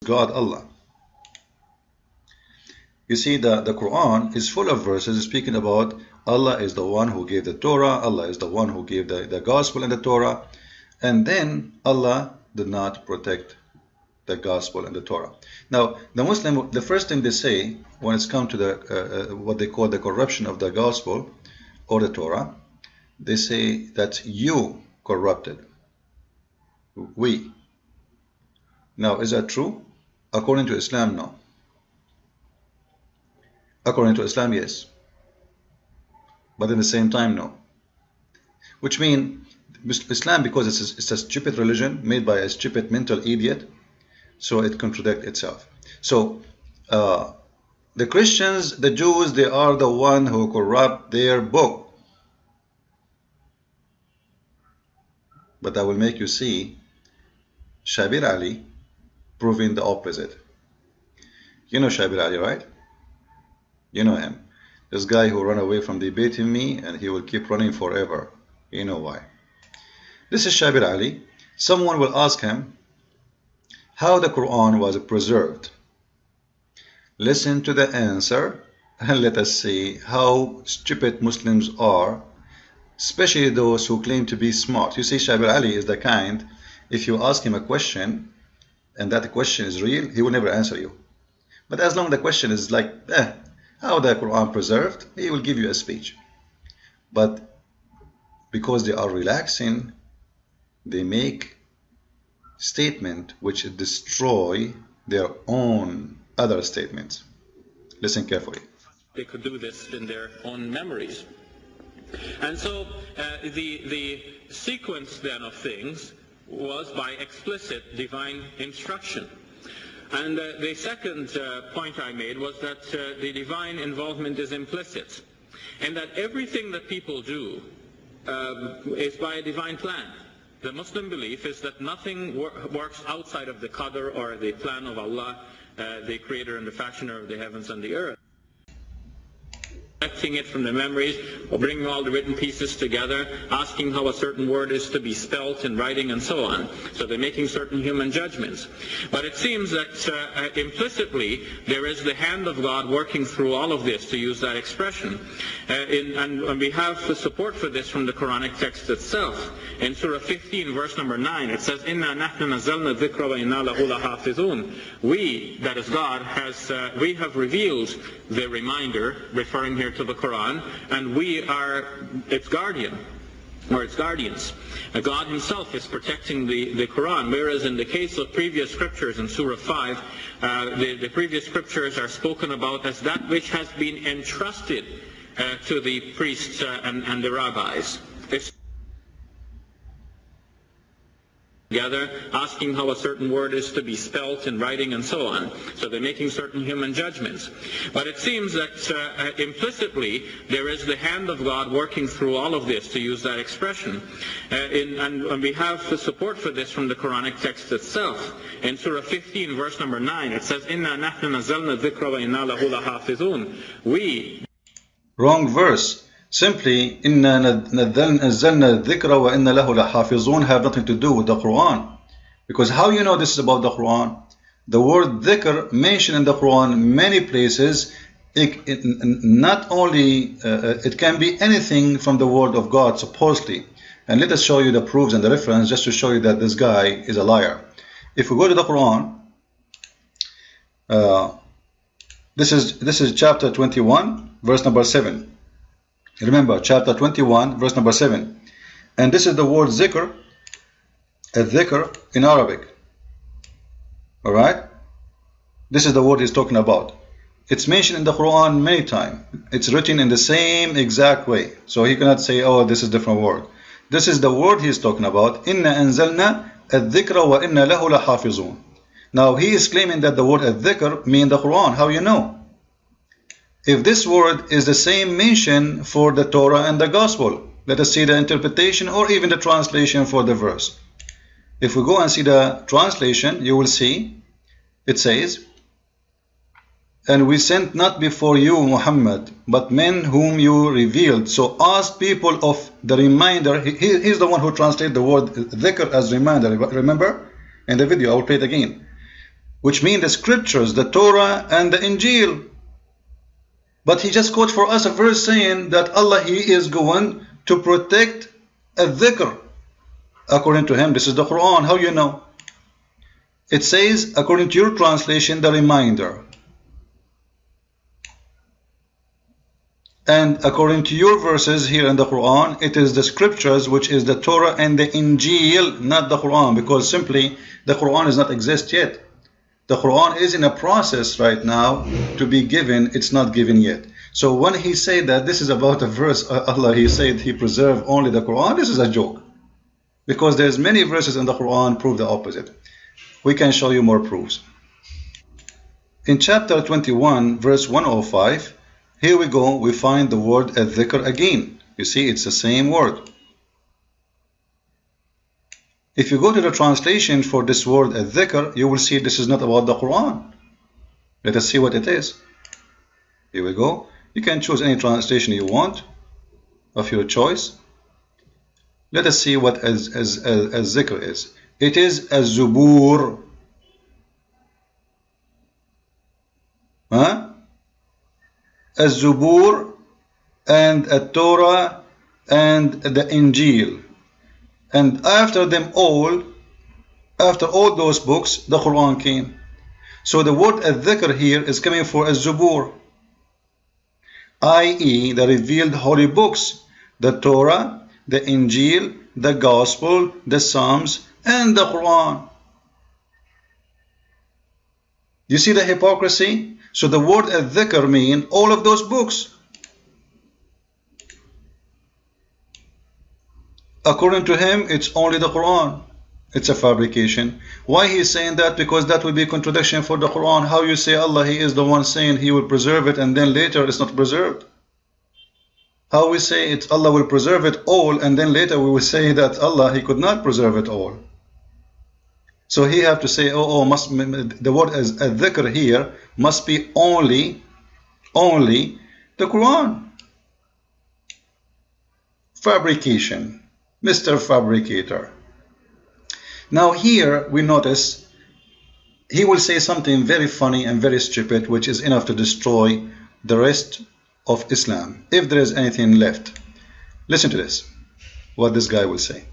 God Allah. You see, the Quran is full of verses speaking about Allah is the one who gave the Torah, Allah is the one who gave the gospel and the Torah, and then Allah did not protect the gospel and the Torah. Now, the Muslim, the first thing they say when it's come to the what they call the corruption of the gospel or the Torah, they say that you corrupted. We. Now, is that true? According to Islam, no. According to Islam, yes. But at the same time, no. Which means Islam, because it's a stupid religion made by a stupid mental idiot, so it contradicts itself. So the Christians, the Jews, they are the one who corrupt their book. But I will make you see Shabir Ali proving the opposite. You know Shabir Ali, right? You know him. This guy who ran away from debating me, and he will keep running forever. You know why. This is Shabir Ali. Someone will ask him how the Quran was preserved. Listen to the answer and let us see how stupid Muslims are, especially those who claim to be smart. You see, Shabir Ali is the kind, if you ask him a question and that question is real, he will never answer you. But as long as the question is like, how the Quran preserved, he will give you a speech. But because they are relaxing, they make statement which destroy their own other statements. Listen carefully. They could do this in their own memories. And so the sequence then of things was by explicit divine instruction. And the second point I made was that the divine involvement is implicit, and that everything that people do is by a divine plan. The Muslim belief is that nothing works outside of the qadr or the plan of Allah, the creator and the fashioner of the heavens and the earth. Collecting it from the memories, or bringing all the written pieces together, asking how a certain word is to be spelt in writing, and so on. So they're making certain human judgments. But it seems that implicitly there is the hand of God working through all of this, to use that expression. And we have support for this from the Quranic text itself. In Surah 15, verse number 9, it says, "Inna nahnu nazzalna dhikra wa inna lahu lahafizun." We, that is God, we have revealed the reminder, referring here to the Quran, and we are its guardian, or its guardians. God himself is protecting the Quran, whereas in the case of previous scriptures in Surah 5, the previous scriptures are spoken about as that which has been entrusted to the priests and the rabbis. Together, asking how a certain word is to be spelt in writing, and so on. So they're making certain human judgments. But it seems that implicitly there is the hand of God working through all of this, to use that expression. And we have the support for this from the Quranic text itself. In Surah 15, verse number 9, it says, "Inna nahnu nazzalna dhikra wa inna lahu lahafizun." We. Wrong verse. Simply, inna nazzalna dhikra wa inna lahu lahafizun have nothing to do with the Quran. Because how you know this is about the Quran? The word dhikr mentioned in the Quran many places. Not only, it can be anything from the word of God, supposedly. And let us show you the proofs and the reference, just to show you that this guy is a liar. If we go to the Quran, this is chapter 21, verse number 7. Remember, chapter 21, verse number 7. And this is the word zikr, al-dhikr in Arabic. Alright? This is the word he's talking about. It's mentioned in the Quran many times. It's written in the same exact way. So he cannot say, oh, this is a different word. This is the word he's talking about. Inna anzalna al-dhikra wa inna lahu lahafizun. Now he is claiming that the word al-dhikr means the Quran. How you know? If this word is the same mention for the Torah and the Gospel, let us see the interpretation or even the translation for the verse. If we go and see the translation, you will see it says, "And we sent not before you Muhammad, but men whom you revealed. So ask people of the reminder." He's the one who translated the word dhikr as reminder. Remember in the video, I will play it again. which mean the scriptures, the Torah and the Injil. But he just quote for us a verse saying that Allah, He is going to protect al-dhikr. According to him, this is the Quran. How you know? It says, according to your translation, the reminder. And according to your verses here in the Quran, it is the scriptures, which is the Torah and the Injil, not the Quran, because simply the Quran does not exist yet. The Quran is in a process right now to be given. It's not given yet. So when he said that this is about a verse, Allah, He said He preserved only the Quran, this is a joke. Because there's many verses in the Quran prove the opposite. We can show you more proofs. In chapter 21, verse 105, here we go, we find the word al-dhikr again. You see, it's the same word. If you go to the translation for this word al-dhikr, you will see this is not about the Quran. Let us see what it is. Here we go. You can choose any translation you want of your choice. Let us see what al-dhikr is. It is az-zubur. Az-zubur and at-Torah and the Injil. And after them all, after all those books, the Quran came. So the word al-dhikr here is coming for az-zubur, i.e. the revealed holy books, the Torah, the Injil, the Gospel, the Psalms, and the Quran. You see the hypocrisy? So the word al-dhikr means all of those books. According to him, it's only the Quran. It's a fabrication. Why he's saying that? Because that would be a contradiction for the Quran. How you say Allah, He is the one saying He will preserve it, and then later it's not preserved? How we say it's Allah will preserve it all, and then later we will say that Allah, He could not preserve it all. So he have to say, the word as al-dhikr here must be only the Quran. Fabrication. Mr. Fabricator. Now here we notice he will say something very funny and very stupid, which is enough to destroy the rest of Islam, if there is anything left. Listen to this, what this guy will say.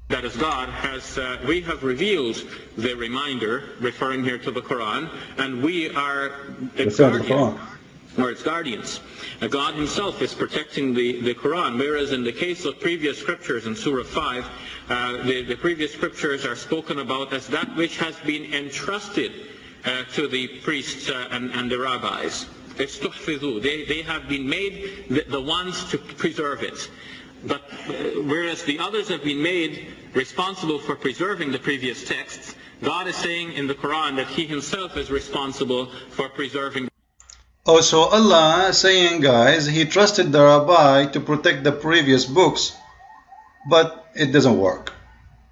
That is, God has, we have revealed the reminder, referring here to the Quran, and we are its guardians. Or its guardians. God Himself is protecting the Quran, whereas in the case of previous scriptures in Surah 5, the previous scriptures are spoken about as that which has been entrusted to the priests and the rabbis. They have been made the ones to preserve it. But whereas the others have been made responsible for preserving the previous texts, God is saying in the Quran that He Himself is responsible for preserving. Oh, so Allah saying, guys, He trusted the rabbi to protect the previous books, but it doesn't work.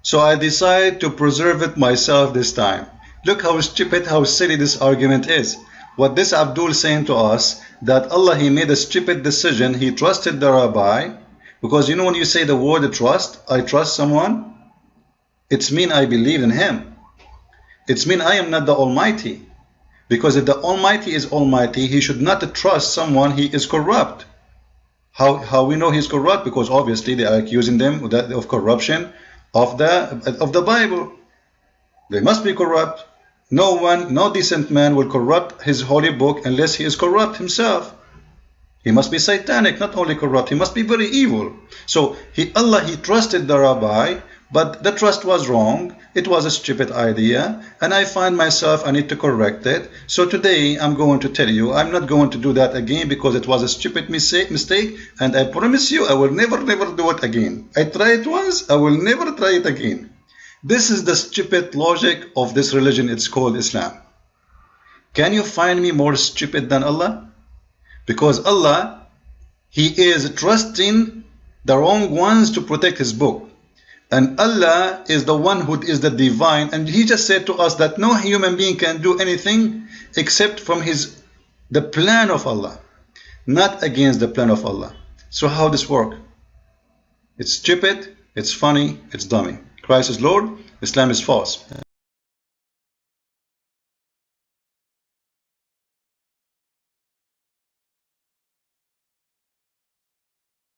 So I decide to preserve it myself this time. Look how stupid, how silly this argument is. What this Abdul saying to us, that Allah, He made a stupid decision, He trusted the rabbi, because you know when you say the word trust, I trust someone, it's mean I believe in him. It's mean I am not the Almighty. Because if the Almighty is Almighty, He should not trust someone He is corrupt. How we know He's corrupt? Because obviously they are accusing them of corruption of the Bible. They must be corrupt. No decent man will corrupt His holy book unless he is corrupt himself. He must be satanic, not only corrupt, he must be very evil. So Allah, He trusted the rabbi, but the trust was wrong. It was a stupid idea, and I find myself I need to correct it. So today I'm going to tell you I'm not going to do that again, because it was a stupid mistake, and I promise you I will never do it again. I tried it once, I will never try it again. This is the stupid logic of this religion. It's called Islam. Can you find me more stupid than Allah? Because Allah, He is trusting the wrong ones to protect His book. And Allah is the one who is the divine, and He just said to us that no human being can do anything except from the plan of Allah, not against the plan of Allah. So how this work? It's stupid, it's funny, it's dummy. Christ is Lord, Islam is false.